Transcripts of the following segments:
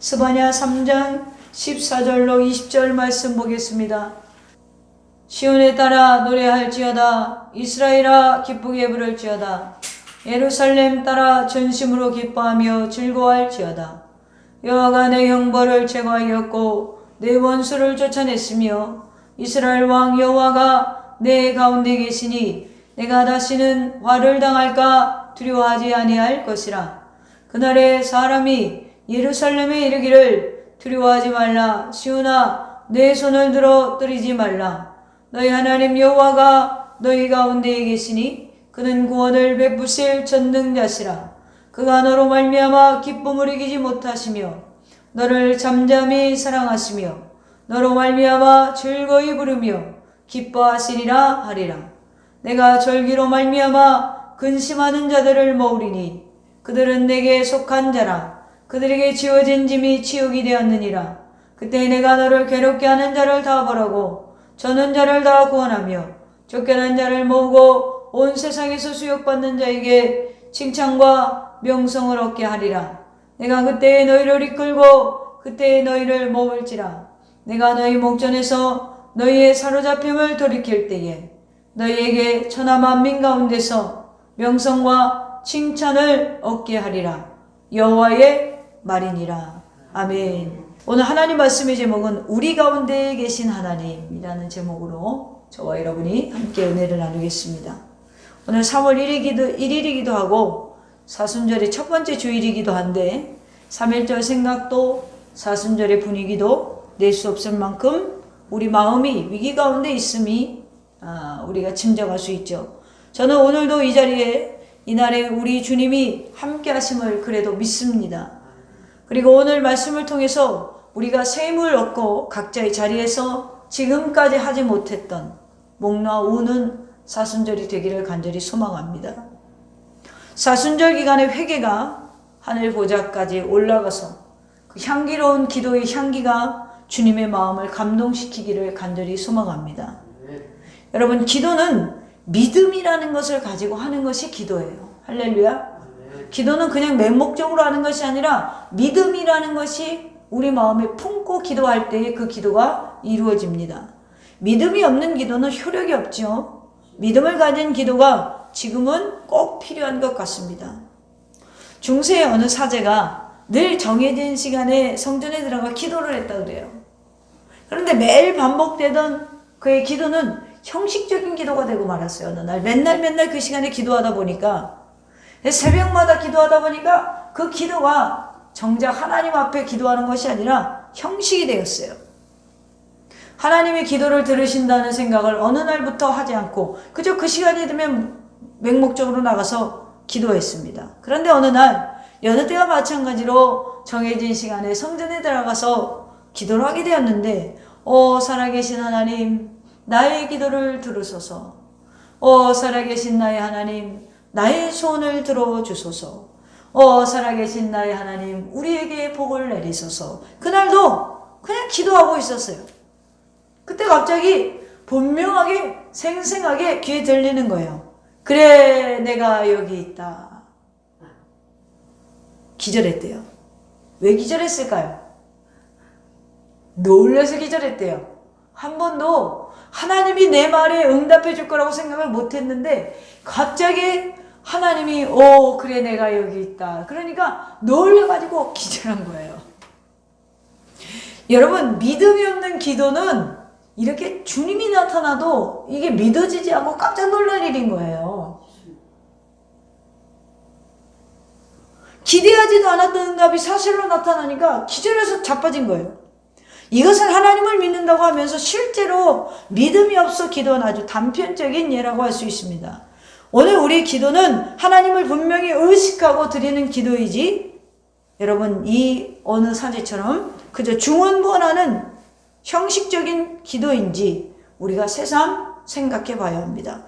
스바냐 3장 14절로 20절 말씀 보겠습니다. 시온에 따라 노래할지어다. 이스라엘아 기쁘게 부를지어다. 예루살렘 따라 전심으로 기뻐하며 즐거워할지어다. 여호와가 내 형벌을 제거하였고 내 원수를 쫓아냈으며 이스라엘 왕 여호와가 내 가운데 계시니 내가 다시는 화를 당할까 두려워하지 아니할 것이라. 그날에 사람이 예루살렘에 이르기를 두려워하지 말라. 시온아 내 손을 들어 떨이지 말라. 너희 하나님 여호와가 너희 가운데에 계시니 그는 구원을 베푸실 전능자시라. 그가 너로 말미암아 기쁨을 이기지 못하시며 너를 잠잠히 사랑하시며 너로 말미암아 즐거이 부르며 기뻐하시리라 하리라. 내가 절기로 말미암아 근심하는 자들을 모으리니 그들은 내게 속한 자라. 그들에게 지어진 짐이 치욕이 되었느니라. 그때 내가 너를 괴롭게 하는 자를 다 벌하고 저는 자를 다 구원하며 쫓겨난 자를 모으고 온 세상에서 수욕받는 자에게 칭찬과 명성을 얻게 하리라. 내가 그때에 너희를 이끌고 그때에 너희를 모을지라. 내가 너희 목전에서 너희의 사로잡힘을 돌이킬 때에 너희에게 천하 만민 가운데서 명성과 칭찬을 얻게 하리라. 여호와의 말이니라. 아멘. 오늘 하나님 말씀의 제목은 우리 가운데 계신 하나님이라는 제목으로 저와 여러분이 함께 은혜를 나누겠습니다. 오늘 3월 1일이기도 하고 사순절의 첫 번째 주일이기도 한데 3.1절 생각도 사순절의 분위기도 낼 수 없을 만큼 우리 마음이 위기 가운데 있음이 우리가 짐작할 수 있죠. 저는 오늘도 이 자리에 이날에 우리 주님이 함께 하심을 그래도 믿습니다. 그리고 오늘 말씀을 통해서 우리가 새 힘을 얻고 각자의 자리에서 지금까지 하지 못했던 목놓아 우는 사순절이 되기를 간절히 소망합니다. 사순절 기간의 회개가 하늘 보좌까지 올라가서 그 향기로운 기도의 향기가 주님의 마음을 감동시키기를 간절히 소망합니다. 여러분, 기도는 믿음이라는 것을 가지고 하는 것이 기도예요. 할렐루야. 기도는 그냥 맹목적으로 하는 것이 아니라 믿음이라는 것이 우리 마음에 품고 기도할 때에 그 기도가 이루어집니다. 믿음이 없는 기도는 효력이 없죠. 믿음을 가진 기도가 지금은 꼭 필요한 것 같습니다. 중세의 어느 사제가 늘 정해진 시간에 성전에 들어가 기도를 했다고 그래요. 그런데 매일 반복되던 그의 기도는 형식적인 기도가 되고 말았어요. 어느 날 맨날 그 시간에 기도하다 보니까 새벽마다 기도하다 보니까 그 기도가 정작 하나님 앞에 기도하는 것이 아니라 형식이 되었어요. 하나님의 기도를 들으신다는 생각을 어느 날부터 하지 않고 그저 그 시간이 되면 맹목적으로 나가서 기도했습니다. 그런데 어느 날 여느 때와 마찬가지로 정해진 시간에 성전에 들어가서 기도를 하게 되었는데 살아계신 하나님 나의 기도를 들으소서. 살아계신 나의 하나님 나의 소원을 들어주소서. 살아계신 나의 하나님 우리에게 복을 내리소서. 그날도 그냥 기도하고 있었어요. 그때 갑자기 분명하게 생생하게 귀에 들리는 거예요. 그래 내가 여기 있다. 기절했대요. 왜 기절했을까요? 놀라서 기절했대요. 한 번도 하나님이 내 말에 응답해 줄 거라고 생각을 못했는데 갑자기 하나님이 그래 내가 여기 있다. 그러니까 놀라가지고 기절한 거예요. 여러분, 믿음이 없는 기도는 이렇게 주님이 나타나도 이게 믿어지지 않고 깜짝 놀랄 일인 거예요. 기대하지도 않았던 응답이 사실로 나타나니까 기절해서 자빠진 거예요. 이것은 하나님을 믿는다고 하면서 실제로 믿음이 없어 기도한 아주 단편적인 예라고 할 수 있습니다. 오늘 우리의 기도는 하나님을 분명히 의식하고 드리는 기도이지 여러분 이 어느 사제처럼 그저 중언부언하는 형식적인 기도인지 우리가 새삼 생각해 봐야 합니다.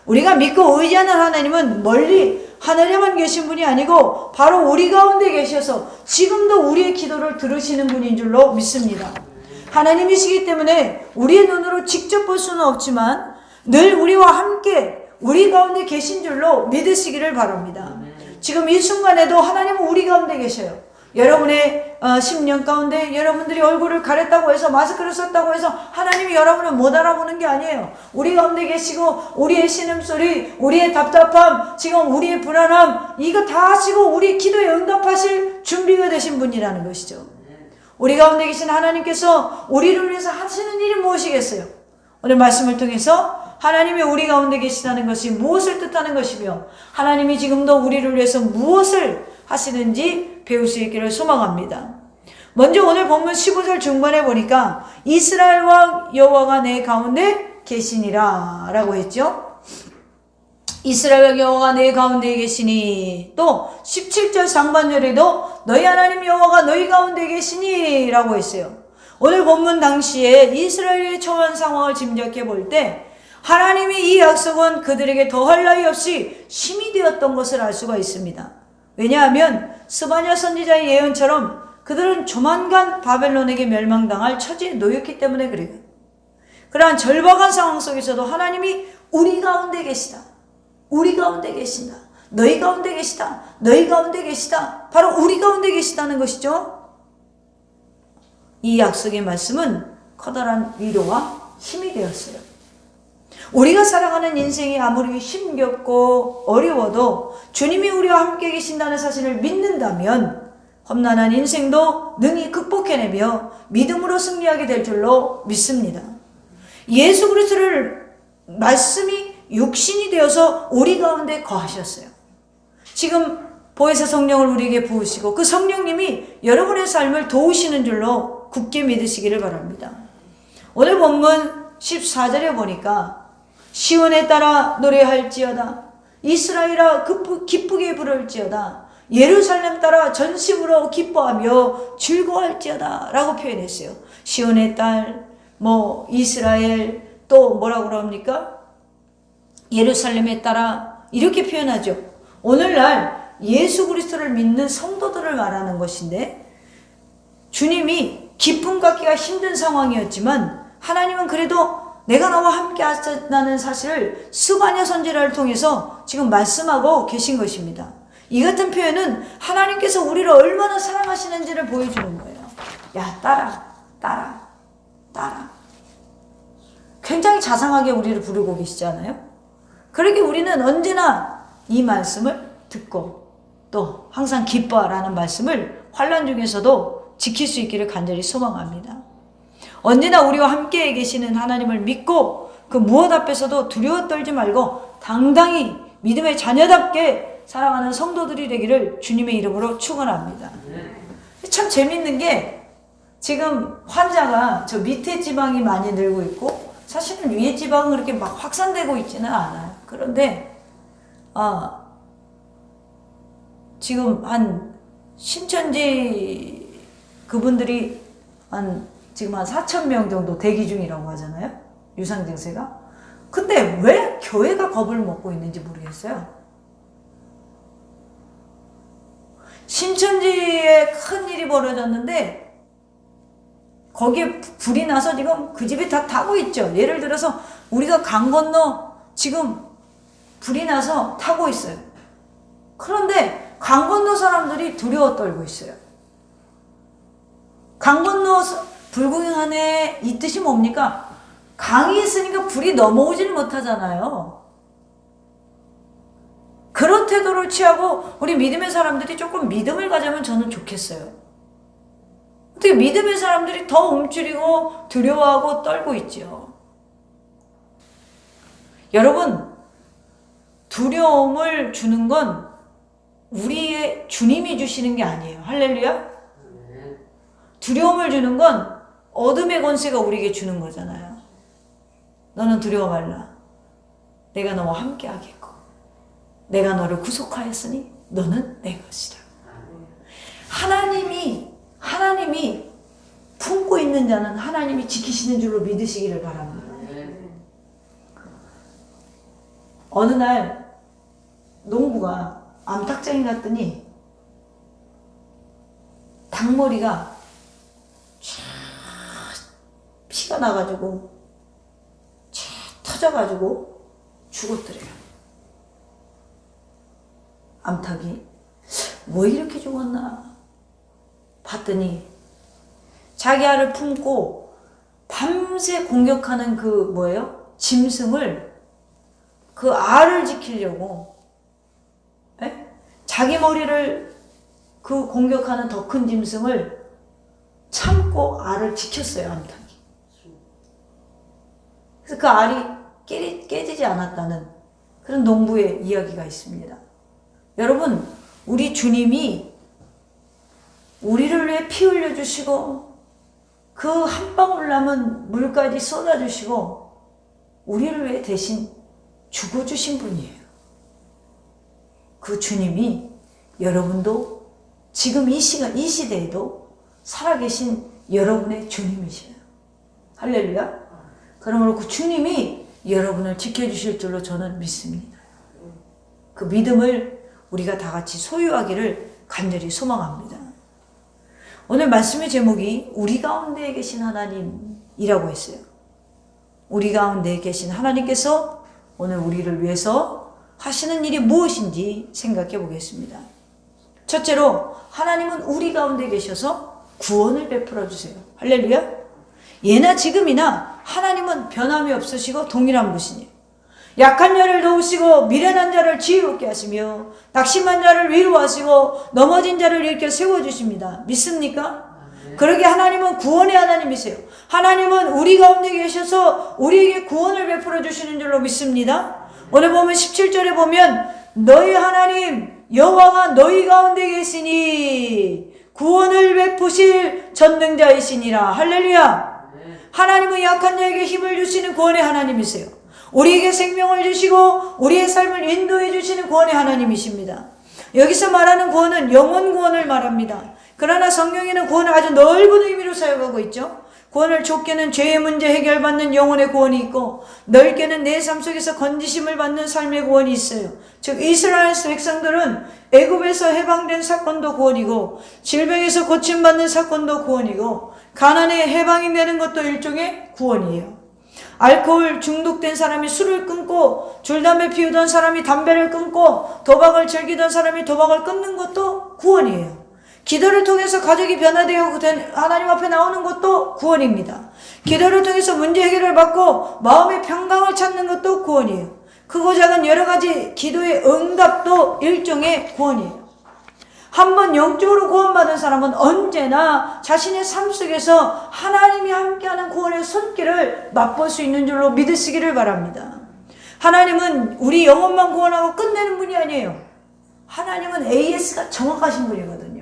우리가 믿고 의지하는 하나님은 멀리 하늘에만 계신 분이 아니고 바로 우리 가운데 계셔서 지금도 우리의 기도를 들으시는 분인 줄로 믿습니다. 하나님이시기 때문에 우리의 눈으로 직접 볼 수는 없지만 늘 우리와 함께 우리 가운데 계신 줄로 믿으시기를 바랍니다. 지금 이 순간에도 하나님은 우리 가운데 계셔요. 여러분의 10년 가운데 여러분들이 얼굴을 가렸다고 해서 마스크를 썼다고 해서 하나님이 여러분을 못 알아보는 게 아니에요. 우리 가운데 계시고 우리의 신음소리, 우리의 답답함, 지금 우리의 불안함, 이거 다 하시고 우리 기도에 응답하실 준비가 되신 분이라는 것이죠. 우리 가운데 계신 하나님께서 우리를 위해서 하시는 일이 무엇이겠어요? 오늘 말씀을 통해서 하나님이 우리 가운데 계시다는 것이 무엇을 뜻하는 것이며 하나님이 지금도 우리를 위해서 무엇을 하시는지 배울 수 있기를 소망합니다. 먼저 오늘 본문 15절 중반에 보니까 이스라엘 왕 여호와가 내 가운데 계시니라 라고 했죠. 이스라엘 왕 여호와가 내 가운데 계시니, 또 17절 상반절에도 너희 하나님 여호와가 너희 가운데 계시니 라고 했어요. 오늘 본문 당시에 이스라엘의 처한 상황을 짐작해 볼 때 하나님이 이 약속은 그들에게 더할 나위 없이 심히 되었던 것을 알 수가 있습니다. 왜냐하면 스바냐 선지자의 예언처럼 그들은 조만간 바벨론에게 멸망당할 처지에 놓였기 때문에 그래요. 그러한 절박한 상황 속에서도 하나님이 우리 가운데 계시다, 우리 가운데 계신다, 너희 가운데 계시다, 너희 가운데 계시다, 바로 우리 가운데 계시다는 것이죠. 이 약속의 말씀은 커다란 위로와 힘이 되었어요. 우리가 살아가는 인생이 아무리 힘겹고 어려워도 주님이 우리와 함께 계신다는 사실을 믿는다면 험난한 인생도 능히 극복해내며 믿음으로 승리하게 될 줄로 믿습니다. 예수 그리스도를 말씀이 육신이 되어서 우리 가운데 거하셨어요. 지금 보혜사 성령을 우리에게 부으시고 그 성령님이 여러분의 삶을 도우시는 줄로 굳게 믿으시기를 바랍니다. 오늘 본문 14절에 보니까 시온에 따라 노래할지어다, 이스라엘아 기쁘게 부를지어다, 예루살렘 따라 전심으로 기뻐하며 즐거워할지어다 라고 표현했어요. 시온의 딸, 이스라엘, 또 뭐라고 그럽니까? 예루살렘에 따라 이렇게 표현하죠. 오늘날 예수 그리스도를 믿는 성도들을 말하는 것인데, 주님이 기쁨 갖기가 힘든 상황이었지만 하나님은 그래도 내가 너와 함께 하셨다는 사실을 스바냐 선지자를 통해서 지금 말씀하고 계신 것입니다. 이 같은 표현은 하나님께서 우리를 얼마나 사랑하시는지를 보여주는 거예요. 야, 따라. 굉장히 자상하게 우리를 부르고 계시잖아요. 그러게 우리는 언제나 이 말씀을 듣고 또 항상 기뻐하라는 말씀을 환난 중에서도 지킬 수 있기를 간절히 소망합니다. 언제나 우리와 함께 계시는 하나님을 믿고 그 무엇 앞에서도 두려워 떨지 말고 당당히 믿음의 자녀답게 살아가는 성도들이 되기를 주님의 이름으로 축원합니다. 참 재밌는 게 지금 환자가 저 밑에 지방이 많이 늘고 있고 사실은 위에 지방은 그렇게 막 확산되고 있지는 않아요. 그런데 지금 한 신천지 그분들이 지금 한 4,000명 정도 대기 중이라고 하잖아요. 유상 증세가. 근데 왜 교회가 겁을 먹고 있는지 모르겠어요. 신천지에 큰 일이 벌어졌는데 거기에 불이 나서 지금 그 집이 다 타고 있죠. 예를 들어서 우리가 강 건너 지금 불이 나서 타고 있어요. 그런데 강 건너 사람들이 두려워 떨고 있어요. 강 건너 불구경하네, 이 뜻이 뭡니까? 강이 있으니까 불이 넘어오질 못하잖아요. 그런 태도를 취하고 우리 믿음의 사람들이 조금 믿음을 가지면 저는 좋겠어요. 어떻게 믿음의 사람들이 더 움츠리고 두려워하고 떨고 있죠. 여러분, 두려움을 주는 건 우리의 주님이 주시는 게 아니에요. 할렐루야? 두려움을 주는 건 어둠의 권세가 우리에게 주는 거잖아요. 너는 두려워 말라. 내가 너와 함께 하겠고 내가 너를 구속하였으니 너는 내 것이라. 하나님이 품고 있는 자는 하나님이 지키시는 줄로 믿으시기를 바랍니다. 어느 날 농부가 암탉장에 갔더니 닭머리가 피가 나가지고 터져가지고 죽었더래요. 암탉이 왜 이렇게 죽었나 봤더니 자기 알을 품고 밤새 공격하는 그 뭐예요? 짐승을 그 알을 지키려고 자기 머리를 그 공격하는 더 큰 짐승을 참고 알을 지켰어요. 암탉이. 그래서 그 알이 깨지지 않았다는 그런 농부의 이야기가 있습니다. 여러분, 우리 주님이 우리를 위해 피 흘려주시고 그 한 방울 남은 물까지 쏟아주시고 우리를 위해 대신 죽어주신 분이에요. 그 주님이 여러분도 지금 이 시간, 이 시대에도 살아계신 여러분의 주님이셔요. 할렐루야. 그러므로 그 주님이 여러분을 지켜주실 줄로 저는 믿습니다. 그 믿음을 우리가 다 같이 소유하기를 간절히 소망합니다. 오늘 말씀의 제목이 우리 가운데에 계신 하나님이라고 했어요. 우리 가운데에 계신 하나님께서 오늘 우리를 위해서 하시는 일이 무엇인지 생각해 보겠습니다. 첫째로 하나님은 우리 가운데 계셔서 구원을 베풀어 주세요. 할렐루야. 예나 지금이나 하나님은 변함이 없으시고 동일한 분이에요. 약한 자를 도우시고 미련한 자를 지혜롭게 하시며 낙심한 자를 위로하시고 넘어진 자를 일으켜 세워주십니다. 믿습니까? 그러게 하나님은 구원의 하나님이세요. 하나님은 우리 가운데 계셔서 우리에게 구원을 베풀어 주시는 줄로 믿습니다. 오늘 보면 17절에 보면 너희 하나님 여호와가 너희 가운데 계시니 구원을 베푸실 전능자이시니라. 할렐루야. 하나님은 약한 자에게 힘을 주시는 구원의 하나님이세요. 우리에게 생명을 주시고 우리의 삶을 인도해 주시는 구원의 하나님이십니다. 여기서 말하는 구원은 영혼 구원을 말합니다. 그러나 성경에는 구원을 아주 넓은 의미로 사용하고 있죠. 구원을 좁게는 죄의 문제 해결받는 영혼의 구원이 있고 넓게는 내 삶 속에서 건지심을 받는 삶의 구원이 있어요. 즉 이스라엘 백성들은 애굽에서 해방된 사건도 구원이고 질병에서 고침받는 사건도 구원이고 가난에 해방이 되는 것도 일종의 구원이에요. 알코올 중독된 사람이 술을 끊고 줄담배 피우던 사람이 담배를 끊고 도박을 즐기던 사람이 도박을 끊는 것도 구원이에요. 기도를 통해서 가족이 변화되어 하나님 앞에 나오는 것도 구원입니다. 기도를 통해서 문제 해결을 받고 마음의 평강을 찾는 것도 구원이에요. 크고 작은 여러 가지 기도의 응답도 일종의 구원이에요. 한번 영적으로 구원받은 사람은 언제나 자신의 삶 속에서 하나님이 함께하는 구원의 손길을 맛볼 수 있는 줄로 믿으시기를 바랍니다. 하나님은 우리 영혼만 구원하고 끝내는 분이 아니에요. 하나님은 AS가 정확하신 분이거든요.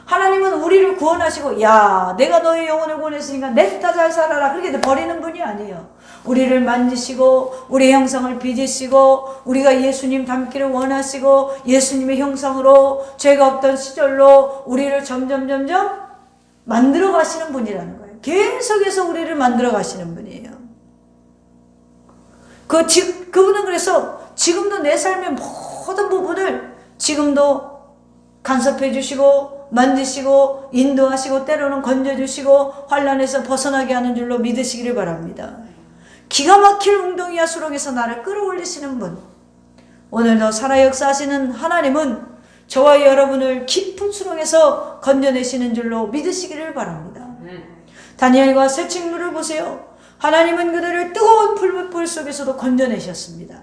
하나님은 우리를 구원하시고 야 내가 너의 영혼을 구원했으니까 냅다 잘 살아라 그렇게 버리는 분이 아니에요. 우리를 만지시고 우리의 형상을 빚으시고 우리가 예수님 닮기를 원하시고 예수님의 형상으로 죄가 없던 시절로 우리를 점점 만들어 가시는 분이라는 거예요. 계속해서 우리를 만들어 가시는 분이에요. 그분은 그래서 지금도 내 삶의 모든 부분을 지금도 간섭해 주시고 만지시고 인도하시고 때로는 건져주시고 환난에서 벗어나게 하는 줄로 믿으시기를 바랍니다. 기가 막힐 웅덩이와 수렁에서 나를 끌어올리시는 분, 오늘도 살아 역사하시는 하나님은 저와 여러분을 깊은 수렁에서 건져내시는 줄로 믿으시기를 바랍니다. 다니엘과 새 친구를 보세요. 하나님은 그들을 뜨거운 풀무불 속에서도 건져내셨습니다.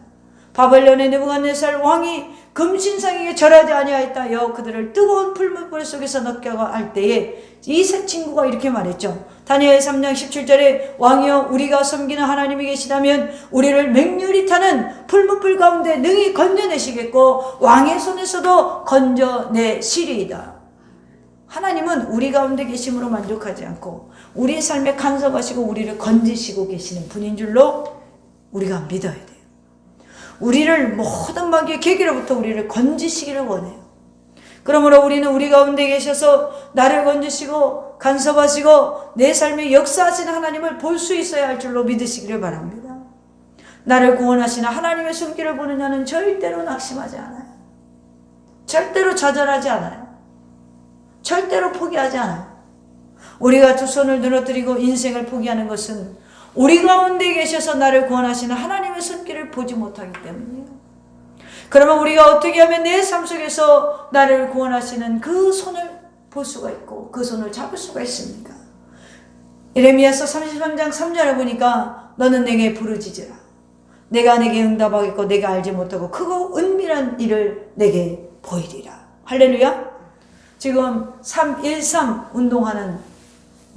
바벨론의 느부갓네살 왕이 금신상에게 절하지 아니하였다여 그들을 뜨거운 풀무불 속에서 넣게할 때에 이 새 친구가 이렇게 말했죠. 다니엘 3장 17절에 왕이여 우리가 섬기는 하나님이 계시다면 우리를 맹렬히 타는 풀무불 가운데 능히 건져내시겠고 왕의 손에서도 건져내시리이다. 하나님은 우리 가운데 계심으로 만족하지 않고 우리의 삶에 간섭하시고 우리를 건지시고 계시는 분인 줄로 우리가 믿어야 돼요. 우리를 모든 마귀의 계기로부터 우리를 건지시기를 원해요. 그러므로 우리는 우리 가운데 계셔서 나를 건지시고 간섭하시고 내 삶에 역사하시는 하나님을 볼 수 있어야 할 줄로 믿으시기를 바랍니다. 나를 구원하시는 하나님의 손길을 보는 자는 절대로 낙심하지 않아요. 절대로 좌절하지 않아요. 절대로 포기하지 않아요. 우리가 두 손을 늘어뜨리고 인생을 포기하는 것은 우리 가운데 계셔서 나를 구원하시는 하나님의 손길을 보지 못하기 때문이에요. 그러면 우리가 어떻게 하면 내 삶 속에서 나를 구원하시는 그 손을 볼 수가 있고 그 손을 잡을 수가 있습니까? 예레미야서 33장 3절에 보니까 너는 내게 부르짖으라. 내가 내게 응답하겠고 내가 알지 못하고 크고 은밀한 일을 내게 보이리라. 할렐루야. 지금 3.13 운동하는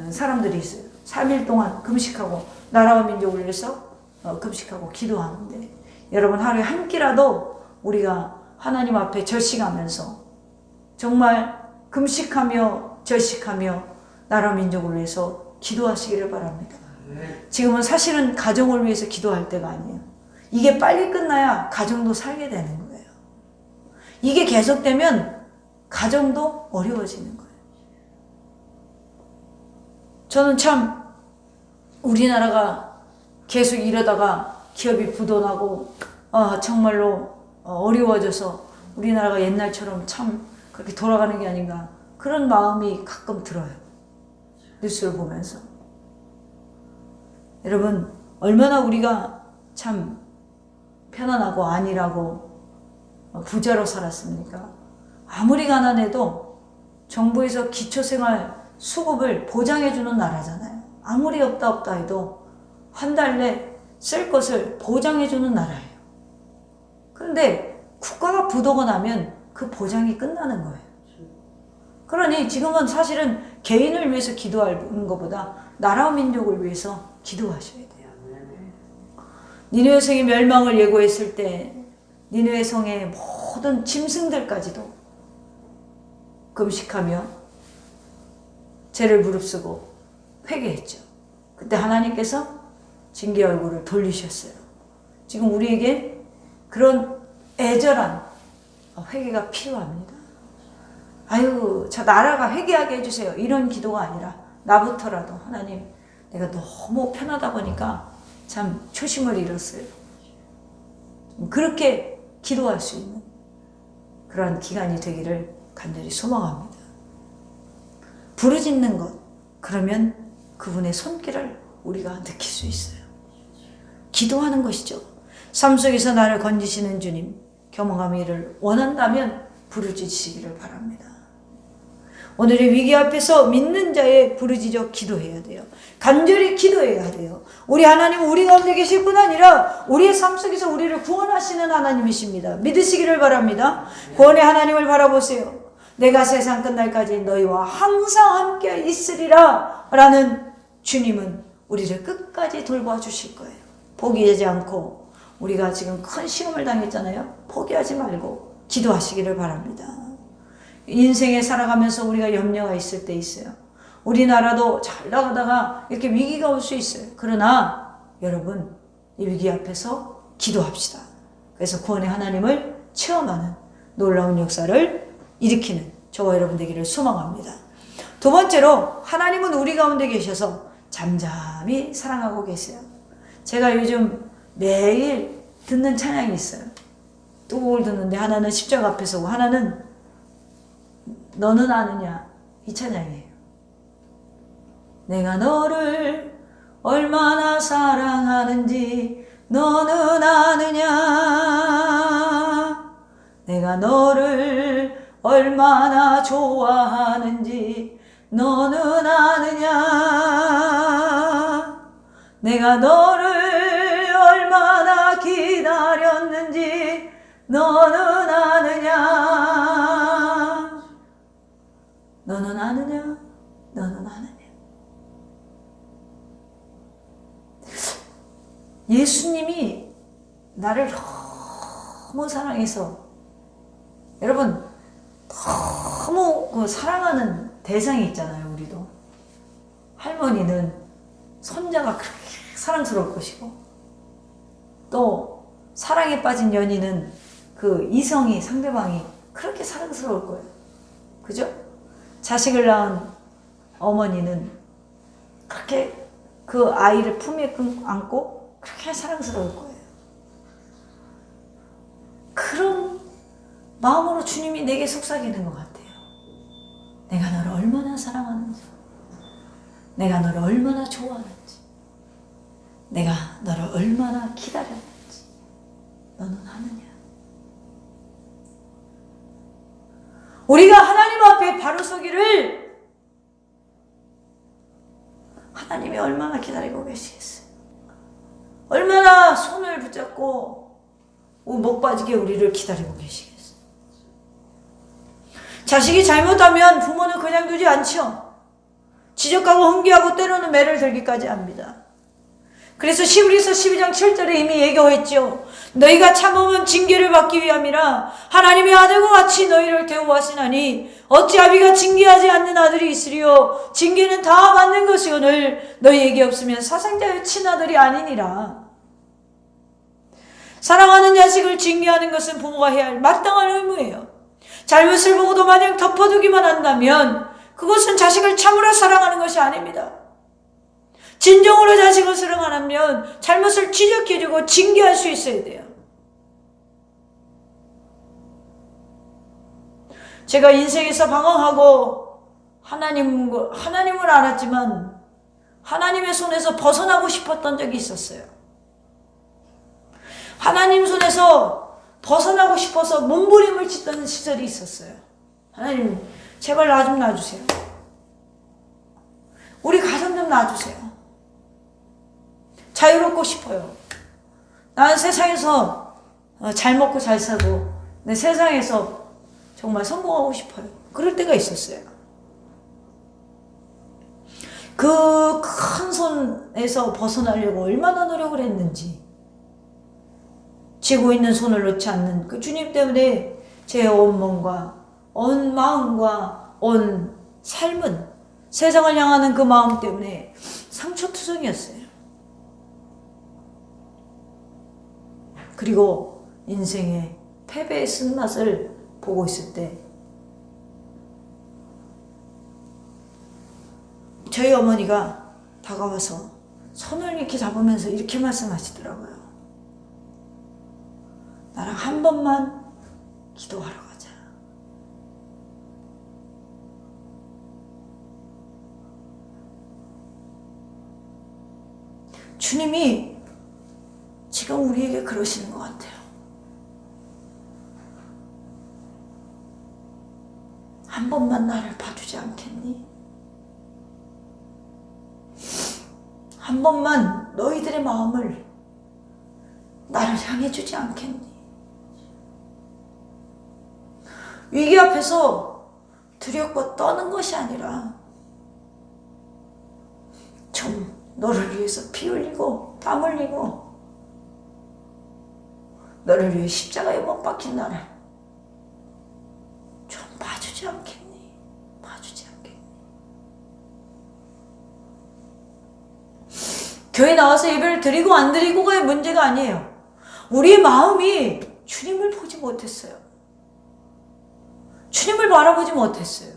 사람들이 있어요. 3일 동안 금식하고 나라와 민족을 위해서 금식하고 기도하는데 여러분 하루에 한 끼라도 우리가 하나님 앞에 절식하면서 정말 금식하며 절식하며 나라 민족을 위해서 기도하시기를 바랍니다. 지금은 사실은 가정을 위해서 기도할 때가 아니에요. 이게 빨리 끝나야 가정도 살게 되는 거예요. 이게 계속되면 가정도 어려워지는 거예요. 저는 참 우리나라가 계속 이러다가 기업이 부도나고 정말로 어려워져서 우리나라가 옛날처럼 참 그렇게 돌아가는 게 아닌가 그런 마음이 가끔 들어요. 뉴스를 보면서. 여러분 얼마나 우리가 참 편안하고 안일하고 부자로 살았습니까? 아무리 가난해도 정부에서 기초생활 수급을 보장해주는 나라잖아요. 아무리 없다 해도 한 달 내 쓸 것을 보장해주는 나라예요. 그런데 국가가 부도가 나면 그 보장이 끝나는 거예요. 그러니 지금은 사실은 개인을 위해서 기도하는 것보다 나라와 민족을 위해서 기도하셔야 돼요. 니느웨 성의 멸망을 예고했을 때 니느웨 성의 모든 짐승들까지도 금식하며 죄를 무릅쓰고 회개했죠. 그때 하나님께서 징계 얼굴을 돌리셨어요. 지금 우리에게 그런 애절한 회개가 필요합니다. 아유, 저 나라가 회개하게 해주세요. 이런 기도가 아니라 나부터라도 하나님, 내가 너무 편하다 보니까 참 초심을 잃었어요. 그렇게 기도할 수 있는 그런 기간이 되기를 간절히 소망합니다. 부르짖는 것, 그러면 그분의 손길을 우리가 느낄 수 있어요. 기도하는 것이죠. 삶 속에서 나를 건지시는 주님, 경험하기를 원한다면 부르짖으시기를 바랍니다. 오늘의 위기 앞에서 믿는 자의 부르짖어 기도해야 돼요. 간절히 기도해야 돼요. 우리 하나님은 우리 가운데 계실 뿐 아니라 우리의 삶 속에서 우리를 구원하시는 하나님이십니다. 믿으시기를 바랍니다. 구원의 하나님을 바라보세요. 내가 세상 끝날까지 너희와 항상 함께 있으리라 라는 주님은 우리를 끝까지 돌봐주실 거예요. 포기하지 않고 우리가 지금 큰 시험을 당했잖아요. 포기하지 말고 기도하시기를 바랍니다. 인생에 살아가면서 우리가 염려가 있을 때 있어요. 우리나라도 잘 나가다가 이렇게 위기가 올 수 있어요. 그러나 여러분 이 위기 앞에서 기도합시다. 그래서 구원의 하나님을 체험하는 놀라운 역사를 일으키는 저와 여러분 되기를 소망합니다. 두 번째로 하나님은 우리 가운데 계셔서 잠잠히 사랑하고 계세요. 제가 요즘 매일 듣는 찬양이 있어요. 두 곡을 듣는데 하나는 십자가 앞에서고 하나는 너는 아느냐 이 찬양이에요. 내가 너를 얼마나 사랑하는지 너는 아느냐. 내가 너를 얼마나 좋아하는지 너는 아느냐. 내가 너를 얼마나 기다렸는지 너는 아느냐. 너는 아느냐. 너는 아느냐. 예수님이 나를 너무 사랑해서 여러분 너무 사랑하는 대상이 있잖아요. 우리도 할머니는 손자가 그렇게 사랑스러울 것이고 또 사랑에 빠진 연인은 그 이성이 상대방이 그렇게 사랑스러울 거예요. 그죠? 자식을 낳은 어머니는 그렇게 그 아이를 품에 안고 그렇게 사랑스러울 거예요. 그런 마음으로 주님이 내게 속삭이는 것 같아요. 내가 너를 얼마나 사랑하는지, 내가 너를 얼마나 좋아하는지, 내가 너를 얼마나 기다렸는지 너는 아느냐. 우리가 하나님 앞에 마음이 바로 서기를 하나님이 얼마나 기다리고 계시겠어요. 얼마나 손을 붙잡고 못 빠지게 우리를 기다리고 계시겠어요. 자식이 잘못하면 부모는 그냥 두지 않죠. 지적하고 훈계하고 때로는 매를 들기까지 합니다. 그래서 히브리서 12장 7절에 이미 예고했죠. 너희가 참으면 징계를 받기 위함이라 하나님의 아들과 같이 너희를 대우하시나니 어찌 아비가 징계하지 않는 아들이 있으리요. 징계는 다 받는 것이오늘 너희에게 없으면 사상자의 친아들이 아니니라. 사랑하는 자식을 징계하는 것은 부모가 해야 할 마땅한 의무예요. 잘못을 보고도 마냥 덮어두기만 한다면 그것은 자식을 참으로 사랑하는 것이 아닙니다. 진정으로 자식을 사랑하려면 잘못을 지적해주고 징계할 수 있어야 돼요. 제가 인생에서 방황하고 하나님을 알았지만 하나님의 손에서 벗어나고 싶었던 적이 있었어요. 하나님 손에서 벗어나고 싶어서 몸부림을 치던 시절이 있었어요. 하나님 제발 나 좀 놔주세요. 우리 가정 좀 놔주세요. 자유롭고 싶어요. 나는 세상에서 잘 먹고 잘 살고 내 세상에서 정말 성공하고 싶어요. 그럴 때가 있었어요. 그 큰 손에서 벗어나려고 얼마나 노력을 했는지, 쥐고 있는 손을 놓지 않는 그 주님 때문에 제 온 몸과 온 마음과 온 삶은 세상을 향하는 그 마음 때문에 상처투성이었어요. 그리고 인생의 패배의 쓴맛을 보고 있을 때 저희 어머니가 다가와서 손을 이렇게 잡으면서 이렇게 말씀하시더라고요. 나랑 한 번만 기도하러 가자. 주님이 지금 우리에게 그러시는 것 같아요. 한 번만 나를 봐주지 않겠니? 한 번만 너희들의 마음을 나를 향해 주지 않겠니? 위기 앞에서 두렵고 떠는 것이 아니라 좀 너를 위해서 피 흘리고 땀 흘리고 너를 위해 십자가에 못 박힌 나를 좀 봐주지 않겠니? 봐주지 않겠니? 교회 나와서 예배를 드리고 안 드리고가의 문제가 아니에요. 우리의 마음이 주님을 보지 못했어요. 주님을 바라보지 못했어요.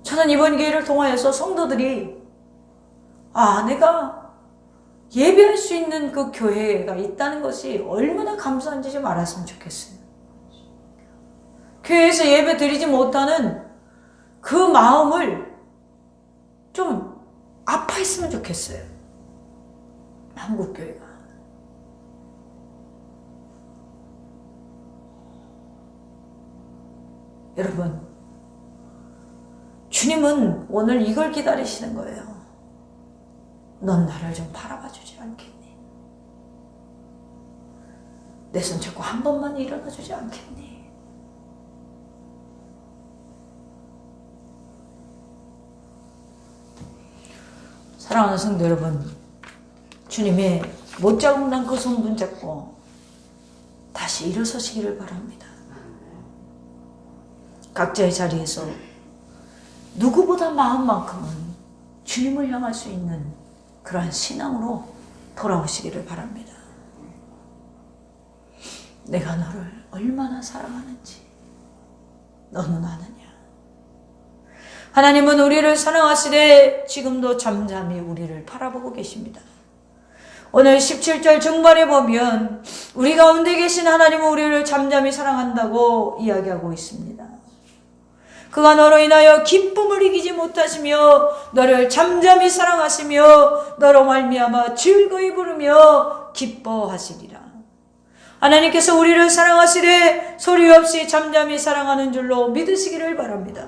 저는 이번 기회를 통하여서 성도들이 내가 예배할 수 있는 그 교회가 있다는 것이 얼마나 감사한지 좀 알았으면 좋겠어요. 교회에서 예배 드리지 못하는 그 마음을 좀 아파했으면 좋겠어요. 한국교회가. 여러분, 주님은 오늘 이걸 기다리시는 거예요. 넌 나를 좀 바라봐 주지 않겠니? 내 손 잡고 한 번만 일어나 주지 않겠니? 사랑하는 성도 여러분, 주님의 못자국난 그 손 붙잡고 다시 일어서시기를 바랍니다. 각자의 자리에서 누구보다 마음만큼은 주님을 향할 수 있는 그러한 신앙으로 돌아오시기를 바랍니다. 내가 너를 얼마나 사랑하는지 너는 아느냐? 하나님은 우리를 사랑하시되 지금도 잠잠히 우리를 바라보고 계십니다. 오늘 17절 중반에 보면 우리 가운데 계신 하나님은 우리를 잠잠히 사랑한다고 이야기하고 있습니다. 그가 너로 인하여 기쁨을 이기지 못하시며 너를 잠잠히 사랑하시며 너로 말미암아 즐거이 부르며 기뻐하시리라. 하나님께서 우리를 사랑하시되 소리 없이 잠잠히 사랑하는 줄로 믿으시기를 바랍니다.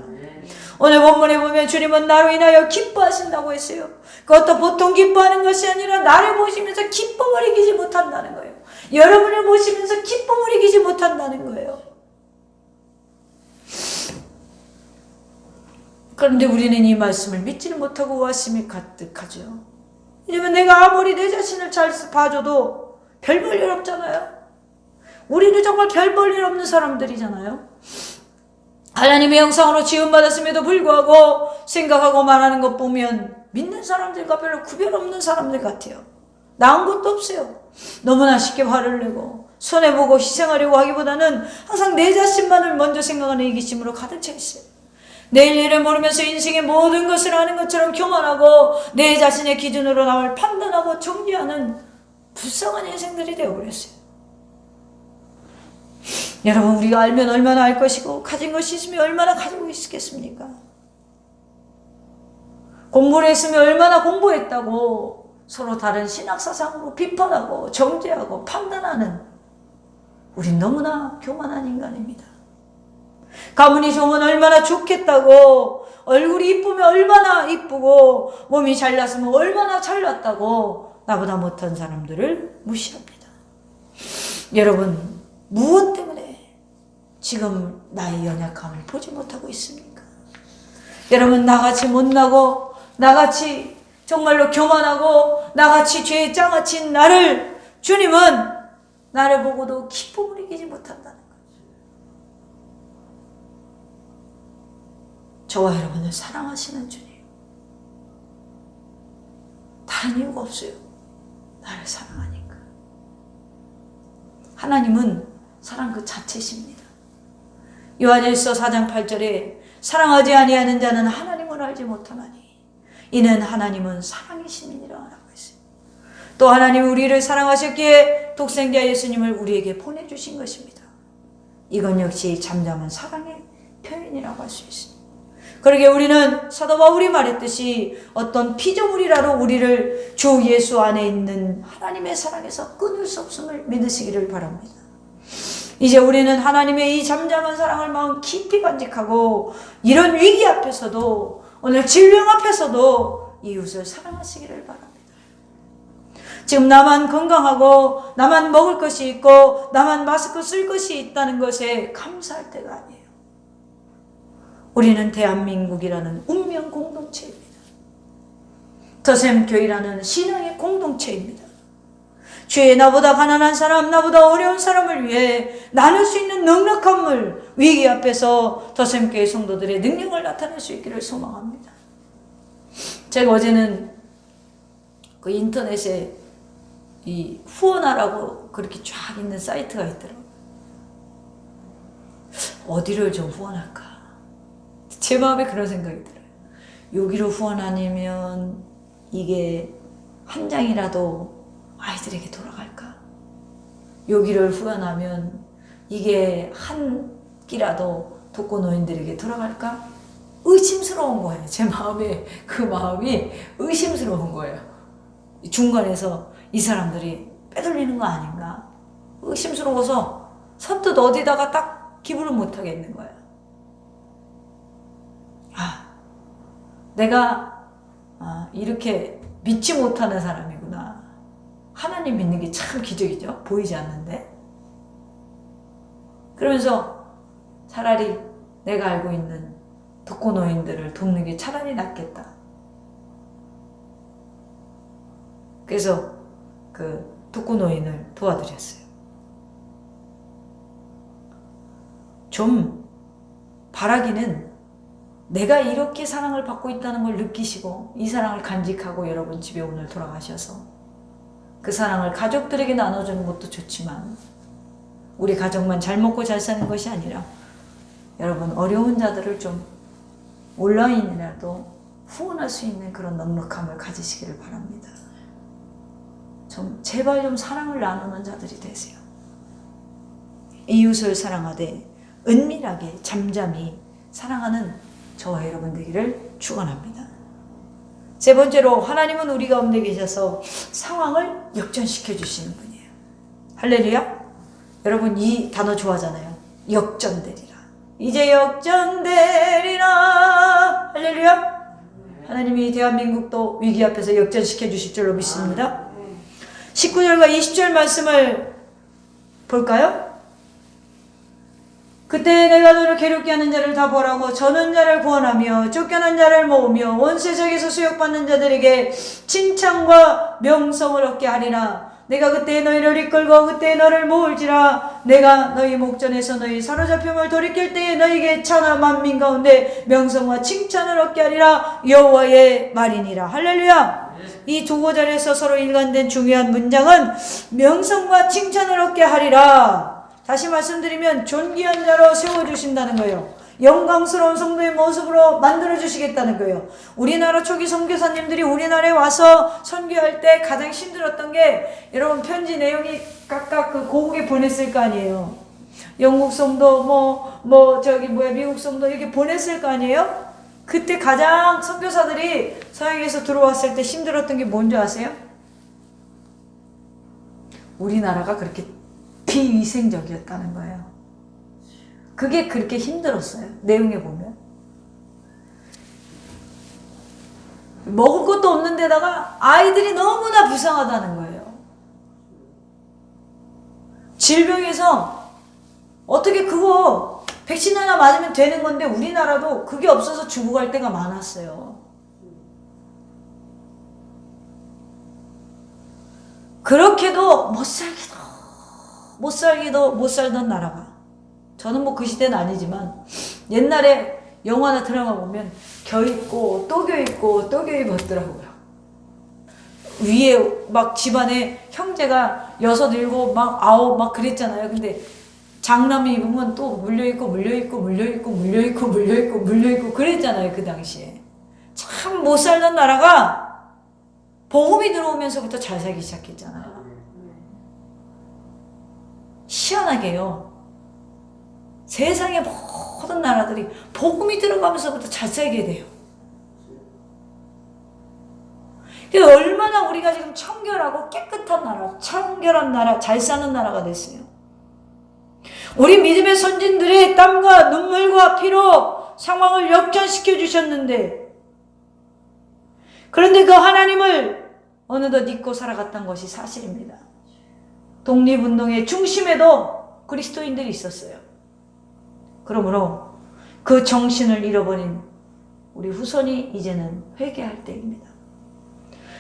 오늘 본문에 보면 주님은 나로 인하여 기뻐하신다고 했어요. 그것도 보통 기뻐하는 것이 아니라 나를 보시면서 기쁨을 이기지 못한다는 거예요. 여러분을 보시면서 기쁨을 이기지 못한다는 거예요. 그런데 우리는 이 말씀을 믿지를 못하고 우아심이 가득하죠. 왜냐면 내가 아무리 내 자신을 잘 봐줘도 별 볼 일 없잖아요. 우리는 정말 별 볼 일 없는 사람들이잖아요. 하나님의 형상으로 지음받았음에도 불구하고 생각하고 말하는 것 보면 믿는 사람들과 별로 구별 없는 사람들 같아요. 나은 것도 없어요. 너무나 쉽게 화를 내고 손해보고 희생하려고 하기보다는 항상 내 자신만을 먼저 생각하는 이기심으로 가득 차 있어요. 내일 일을 모르면서 인생의 모든 것을 아는 것처럼 교만하고 내 자신의 기준으로 남을 판단하고 정죄하는 불쌍한 인생들이 되어버렸어요. 여러분, 우리가 알면 얼마나 알 것이고 가진 것이 있으면 얼마나 가지고 있겠습니까? 공부를 했으면 얼마나 공부했다고 서로 다른 신학사상으로 비판하고 정죄하고 판단하는 우린 너무나 교만한 인간입니다. 가문이 좋으면 얼마나 좋겠다고, 얼굴이 이쁘면 얼마나 이쁘고, 몸이 잘났으면 얼마나 잘났다고 나보다 못한 사람들을 무시합니다. 여러분, 무엇 때문에 지금 나의 연약함을 보지 못하고 있습니까? 여러분, 나같이 못나고 나같이 정말로 교만하고 나같이 죄에 장아친 나를 주님은 나를 보고도 기쁨을 이기지 못한다는 거예요. 저와 여러분을 사랑하시는 주님, 다른 이유가 없어요. 나를 사랑하니까. 하나님은 사랑 그 자체십니다. 요한일서 4장 8절에 사랑하지 아니하는 자는 하나님을 알지 못하나니 이는 하나님은 사랑이심이니라 라고 했어요. 또 하나님이 우리를 사랑하셨기에 독생자 예수님을 우리에게 보내주신 것입니다. 이건 역시 잠잠한 사랑의 표현이라고 할 수 있습니다. 그러게 우리는 사도 바울이 말했듯이 어떤 피조물이라도 우리를 주 예수 안에 있는 하나님의 사랑에서 끊을 수 없음을 믿으시기를 바랍니다. 이제 우리는 하나님의 이 잠잠한 사랑을 마음 깊이 간직하고 이런 위기 앞에서도 오늘 질병 앞에서도 이웃을 사랑하시기를 바랍니다. 지금 나만 건강하고 나만 먹을 것이 있고 나만 마스크 쓸 것이 있다는 것에 감사할 때가 아니에요. 우리는 대한민국이라는 운명 공동체입니다. 더샘교회라는 신앙의 공동체입니다. 주의 나보다 가난한 사람, 나보다 어려운 사람을 위해 나눌 수 있는 넉넉함을 위기 앞에서 더샘교회 성도들의 능력을 나타낼 수 있기를 소망합니다. 제가 어제는 그 인터넷에 이 후원하라고 그렇게 쫙 있는 사이트가 있더라고요. 어디를 좀 후원할까? 제 마음에 그런 생각이 들어요. 여기로 후원 아니면 이게 한 장이라도 아이들에게 돌아갈까? 여기를 후원하면 이게 한 끼라도 독거노인들에게 돌아갈까? 의심스러운 거예요. 제 마음에 그 마음이 의심스러운 거예요. 중간에서 이 사람들이 빼돌리는 거 아닌가? 의심스러워서 선뜻 어디다가 딱 기부를 못 하겠는 거예요. 내가 이렇게 믿지 못하는 사람이구나. 하나님 믿는 게 참 기적이죠. 보이지 않는데. 그러면서 차라리 내가 알고 있는 독거노인들을 돕는 게 차라리 낫겠다. 그래서 그 독거노인을 도와드렸어요. 좀 바라기는 내가 이렇게 사랑을 받고 있다는 걸 느끼시고 이 사랑을 간직하고 여러분 집에 오늘 돌아가셔서 그 사랑을 가족들에게 나눠주는 것도 좋지만 우리 가족만 잘 먹고 잘 사는 것이 아니라 여러분 어려운 자들을 좀 온라인이라도 후원할 수 있는 그런 넉넉함을 가지시기를 바랍니다. 좀 제발 좀 사랑을 나누는 자들이 되세요. 이웃을 사랑하되 은밀하게 잠잠히 사랑하는 저와 여러분 되기를 축원합니다. 세 번째로 하나님은 우리 가운데 계셔서 상황을 역전시켜 주시는 분이에요. 할렐루야. 여러분 이 단어 좋아하잖아요. 역전되리라. 이제 역전되리라. 할렐루야. 하나님이 대한민국도 위기 앞에서 역전시켜 주실 줄로 믿습니다. 19절과 20절 말씀을 볼까요? 그때 내가 너를 괴롭게 하는 자를 다 벌하고 저는 자를 구원하며 쫓겨난 자를 모으며 온 세상에서 수욕받는 자들에게 칭찬과 명성을 얻게 하리라. 내가 그때 너희를 이끌고 그때 너를 모을지라. 내가 너희 목전에서 너희 사로잡힘을 돌이킬 때에 너희에게 천하 만민 가운데 명성과 칭찬을 얻게 하리라. 여호와의 말이니라. 할렐루야. 이 두 구절에서 서로 일관된 중요한 문장은 명성과 칭찬을 얻게 하리라. 다시 말씀드리면 존귀한 자로 세워주신다는 거예요. 영광스러운 성도의 모습으로 만들어주시겠다는 거예요. 우리나라 초기 선교사님들이 우리나라에 와서 선교할 때 가장 힘들었던 게 여러분 편지 내용이 각각 그 고국에 보냈을 거 아니에요. 영국 성도 미국 성도 이렇게 보냈을 거 아니에요. 그때 가장 선교사들이 서양에서 들어왔을 때 힘들었던 게 뭔지 아세요? 우리나라가 그렇게 비위생적이었다는 거예요. 그게 그렇게 힘들었어요. 내용에 보면. 먹을 것도 없는 데다가 아이들이 너무나 불쌍하다는 거예요. 질병에서 어떻게 그거 백신 하나 맞으면 되는 건데 우리나라도 그게 없어서 죽어갈 때가 많았어요. 그렇게도 못 살던 나라가, 저는 뭐 그 시대는 아니지만 옛날에 영화나 드라마 보면 겨 있고 또 겨 있고 또 겨 입었더라고요. 위에 막 집안에 형제가 6, 7, 막 9 막 그랬잖아요. 근데 장남이 입으면 또 물려있고 그랬잖아요. 그 당시에 참 못 살던 나라가 복음이 들어오면서부터 잘 살기 시작했잖아요. 희한하게요. 세상의 모든 나라들이 복음이 들어가면서부터 잘 살게 돼요. 얼마나 우리가 지금 청결하고 깨끗한 나라, 청결한 나라, 잘 사는 나라가 됐어요. 우리 믿음의 선진들의 땀과 눈물과 피로 상황을 역전시켜 주셨는데, 그런데 그 하나님을 어느덧 잊고 살아갔던 것이 사실입니다. 독립운동의 중심에도 그리스도인들이 있었어요. 그러므로 그 정신을 잃어버린 우리 후손이 이제는 회개할 때입니다.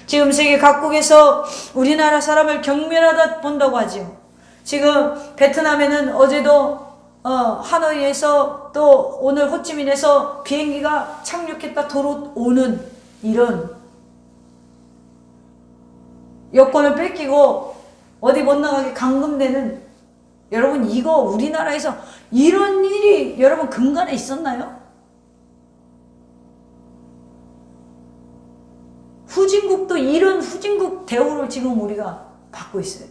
지금 세계 각국에서 우리나라 사람을 경멸하다 본다고 하죠. 지금 베트남에는 어제도 하노이에서 또 오늘 호치민에서 비행기가 착륙했다 돌아오는 이런 여권을 뺏기고 어디 못 나가게 감금되는, 여러분 이거 우리나라에서 이런 일이 여러분 근간에 있었나요? 후진국도 이런 후진국 대우를 지금 우리가 받고 있어요.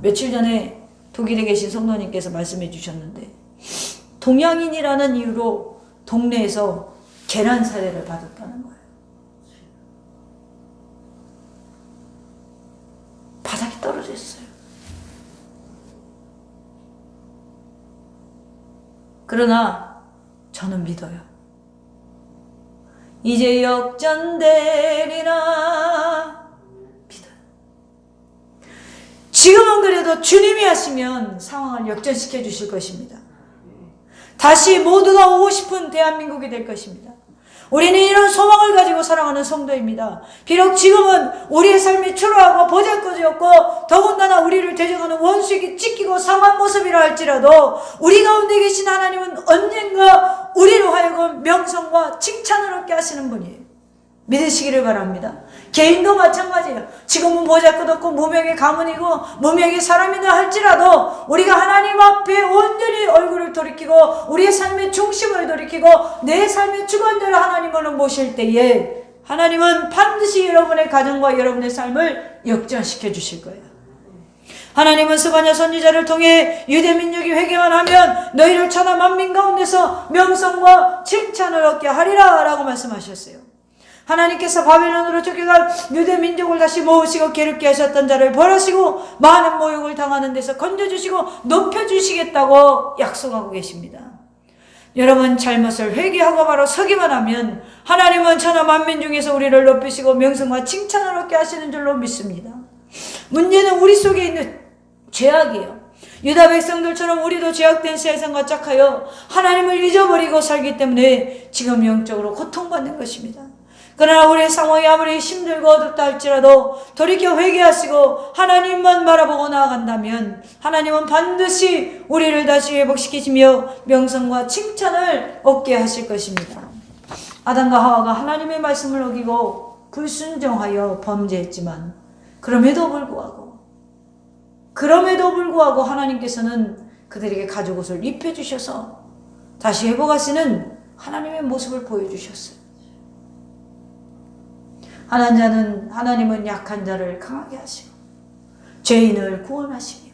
며칠 전에 독일에 계신 성도님께서 말씀해 주셨는데, 동양인이라는 이유로 동네에서 계란 살해를 받았다는 거예요. 바닥에 떨어져 있어요. 그러나 저는 믿어요. 이제 역전되리라 믿어요. 지금은 그래도 주님이 하시면 상황을 역전시켜 주실 것입니다. 다시 모두가 오고 싶은 대한민국이 될 것입니다. 우리는 이런 소망을 가지고 살아가는 성도입니다. 비록 지금은 우리의 삶이 초라하고 보잘것이었고 더군다나 우리를 대적하는 원수에게 찢기고 상한 모습이라 할지라도 우리 가운데 계신 하나님은 언젠가 우리로 하여금 명성과 칭찬을 얻게 하시는 분이에요. 믿으시기를 바랍니다. 개인도 마찬가지예요. 지금은 보잘것없고 무명의 가문이고 무명의 사람이다 할지라도 우리가 하나님 앞에 온전히 얼굴을 돌이키고 우리의 삶의 중심을 돌이키고 내 삶의 주관자를 하나님으로 모실 때에 하나님은 반드시 여러분의 가정과 여러분의 삶을 역전시켜 주실 거예요. 하나님은 스바냐 선지자를 통해 유대민족이 회개만 하면 너희를 천하 만민 가운데서 명성과 칭찬을 얻게 하리라 라고 말씀하셨어요. 하나님께서 바벨론으로 쫓겨갈 유대 민족을 다시 모으시고 괴롭게 하셨던 자를 벌하시고 많은 모욕을 당하는 데서 건져주시고 높여주시겠다고 약속하고 계십니다. 여러분, 잘못을 회개하고 바로 서기만 하면 하나님은 천하 만민 중에서 우리를 높이시고 명성과 칭찬을 얻게 하시는 줄로 믿습니다. 문제는 우리 속에 있는 죄악이에요. 유다 백성들처럼 우리도 죄악된 세상과 짝하여 하나님을 잊어버리고 살기 때문에 지금 영적으로 고통받는 것입니다. 그러나 우리의 상황이 아무리 힘들고 어둡다 할지라도 돌이켜 회개하시고 하나님만 바라보고 나아간다면 하나님은 반드시 우리를 다시 회복시키시며 명성과 칭찬을 얻게 하실 것입니다. 아담과 하와가 하나님의 말씀을 어기고 불순종하여 범죄했지만 그럼에도 불구하고 하나님께서는 그들에게 가죽옷을 입혀주셔서 다시 회복하시는 하나님의 모습을 보여주셨어요. 하나님은 약한 자를 강하게 하시고 죄인을 구원하시며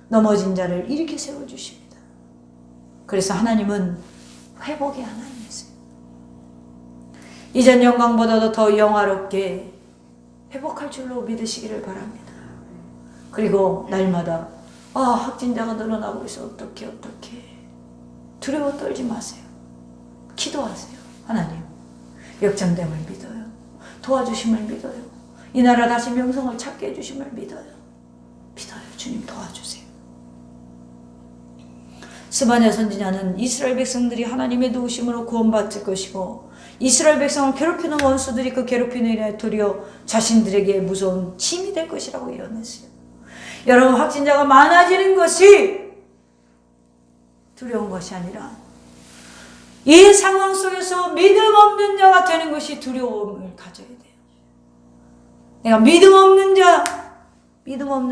넘어진 자를 일으켜 세워주십니다. 그래서 하나님은 회복의 하나님이세요. 이전 영광보다도 더 영화롭게 회복할 줄로 믿으시기를 바랍니다. 그리고 날마다 확진자가 늘어나고 있어 어떻게 두려워 떨지 마세요. 기도하세요. 하나님 역정됨을 믿어요. 도와주심을 믿어요. 이 나라 다시 명성을 찾게 해주심을 믿어요. 주님 도와주세요. 스바냐 선지자는 이스라엘 백성들이 하나님의 도우심으로 구원받을 것이고 이스라엘 백성을 괴롭히는 원수들이 그 괴롭히는 일에 도리어 자신들에게 무서운 짐이 될 것이라고 예언했어요. 여러분, 확진자가 많아지는 것이 두려운 것이 아니라 이 상황 속에서 믿음 없는 자가 되는 것이 두려움을 가져야 돼요. 내가 믿음 없는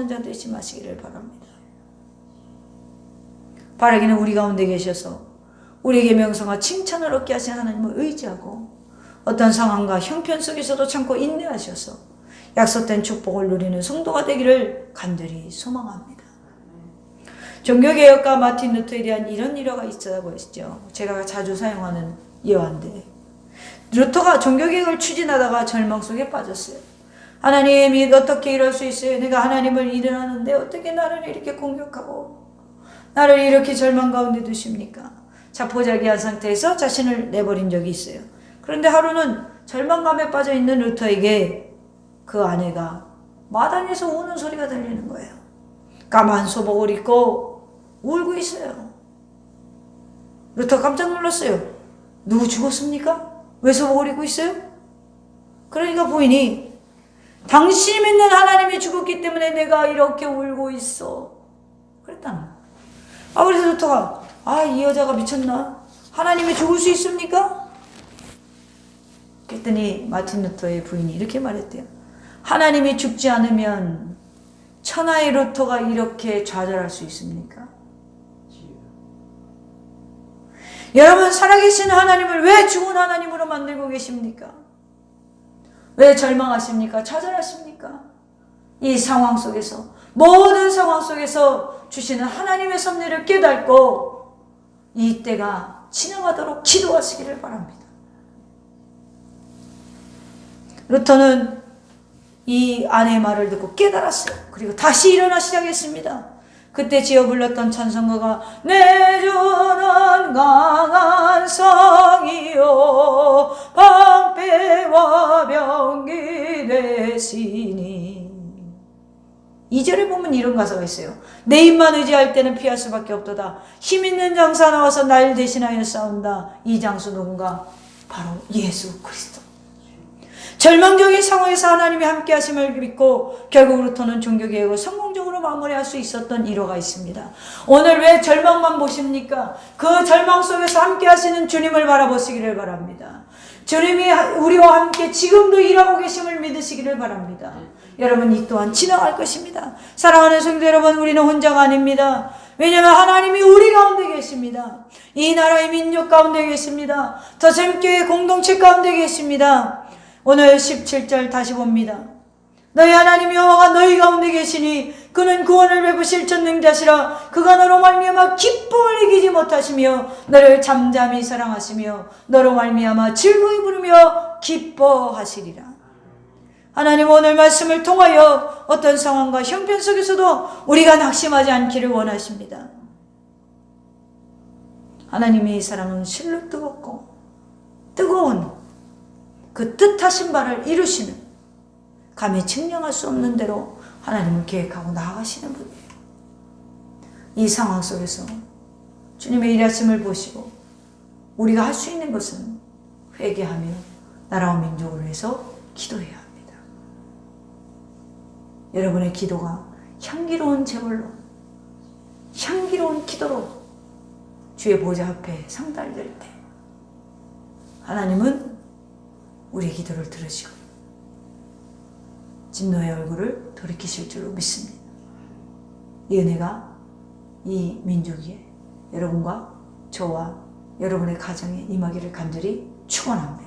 자 되지 마시기를 바랍니다. 바라기는 우리 가운데 계셔서 우리에게 명성과 칭찬을 얻게 하신 하나님을 의지하고 어떤 상황과 형편 속에서도 참고 인내하셔서 약속된 축복을 누리는 성도가 되기를 간절히 소망합니다. 종교개혁가 마틴 루터에 대한 이런 일화가 있다고 했죠. 제가 자주 사용하는 예화인데, 루터가 종교개혁을 추진하다가 절망 속에 빠졌어요. 하나님이 어떻게 이럴 수 있어요? 내가 하나님을 일하는데 어떻게 나를 이렇게 공격하고 나를 이렇게 절망 가운데 두십니까? 자포자기한 상태에서 자신을 내버린 적이 있어요. 그런데 하루는 절망감에 빠져있는 루터에게 그 아내가 마당에서 우는 소리가 들리는 거예요. 까만 소복을 입고 울고 있어요. 루터 깜짝 놀랐어요. 누구 죽었습니까? 왜 소복을 입고 있어요? 그러니까 부인이 당신이 믿는 하나님이 죽었기 때문에 내가 이렇게 울고 있어. 그랬다는 거예요. 그래서 루터가 이 여자가 미쳤나? 하나님이 죽을 수 있습니까? 그랬더니 마틴 루터의 부인이 이렇게 말했대요. 하나님이 죽지 않으면 천하의 루터가 이렇게 좌절할 수 있습니까? 여러분, 살아계신 하나님을 왜 죽은 하나님으로 만들고 계십니까? 왜 절망하십니까? 좌절하십니까? 이 상황 속에서, 모든 상황 속에서 주시는 하나님의 섭리를 깨닫고 이 때가 지나가도록 기도하시기를 바랍니다. 루터는 이 아내의 말을 듣고 깨달았어요. 그리고 다시 일어나 시작했습니다. 그때 지어 불렀던 찬송가가 내 주는 강한 성이요 방패와 병기 되시니. 2절에 보면 이런 가사가 있어요. 내 힘만 의지할 때는 피할 수밖에 없도다. 힘있는 장사 나와서 날 대신하여 싸운다. 이 장수 누군가? 바로 예수 그리스도. 절망적인 상황에서 하나님이 함께 하심을 믿고 결국 루터는 종교개혁을 성공적으로 마무리할 수 있었던 일화가 있습니다. 오늘 왜 절망만 보십니까? 그 절망 속에서 함께 하시는 주님을 바라보시기를 바랍니다. 주님이 우리와 함께 지금도 일하고 계심을 믿으시기를 바랍니다. 여러분, 이 또한 지나갈 것입니다. 사랑하는 성도 여러분, 우리는 혼자가 아닙니다. 왜냐하면 하나님이 우리 가운데 계십니다. 이 나라의 민족 가운데 계십니다. 더샘교회 공동체 가운데 계십니다. 오늘 17절 다시 봅니다. 너희 하나님 여호와가 너희 가운데 계시니 그는 구원을 베푸실 전능자시라. 그가 너로 말미암아 기쁨을 이기지 못하시며 너를 잠잠히 사랑하시며 너로 말미암아 즐거이 부르며 기뻐하시리라. 하나님, 오늘 말씀을 통하여 어떤 상황과 형편 속에서도 우리가 낙심하지 않기를 원하십니다. 하나님의 사랑은 실로 뜨거운 그 뜻하신 바를 이루시는, 감히 측량할 수 없는 대로 하나님은 계획하고 나아가시는 분이에요. 이 상황 속에서 주님의 일하심을 보시고 우리가 할 수 있는 것은 회개하며 나라와 민족을 위해서 기도해야 합니다. 여러분의 기도가 향기로운 제물로, 향기로운 기도로 주의 보좌 앞에 상달될 때 하나님은 우리의 기도를 들으시고 진노의 얼굴을 돌이키실 줄로 믿습니다. 이 은혜가 이 민족 위에 여러분과 저와 여러분의 가정에 임하기를 간절히 축원합니다.